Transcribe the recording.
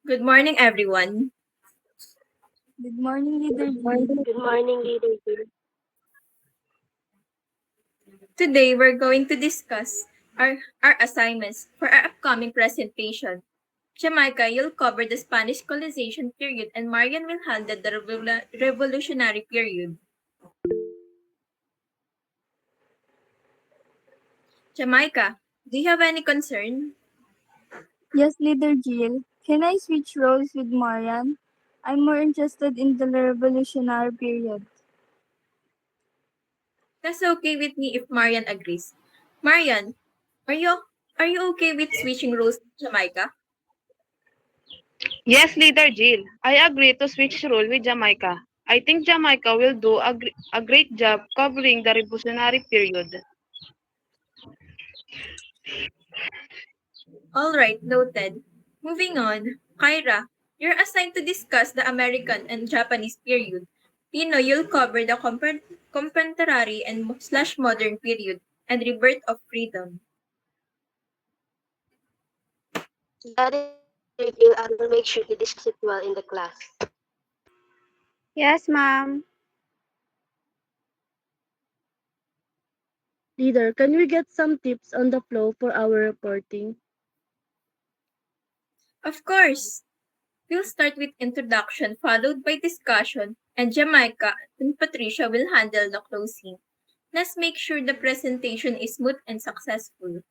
Good morning, everyone. Good morning, Leader G. Good morning, Leader Jill. Today, we're going to discuss our assignments for our upcoming presentation. Jamaica, you'll cover the Spanish colonization period, and Marian will handle the revolutionary period. Jamaica, do you have any concern? Yes, Leader Jill. Can I switch roles with Marian? I'm more interested in the revolutionary period. That's okay with me if Marian agrees. Marian, are you are you okay with switching roles with Jamaica? Yes, Leader Jill. I agree to switch role with Jamaica. I think Jamaica will do a great job covering the revolutionary period. All right, noted. Moving on, Kyra, you're assigned to discuss the American and Japanese period. Pino, you'll cover the contemporary and slash modern period and rebirth of freedom. Got it, Leader Jill. I will make sure to discuss it well in the class. Yes, ma'am. Leader, can we get some tips on the flow for our reporting? Of course, we'll start with introduction followed by discussion, and Jamaica and Patricia will handle the closing. Let's make sure the presentation is smooth and successful.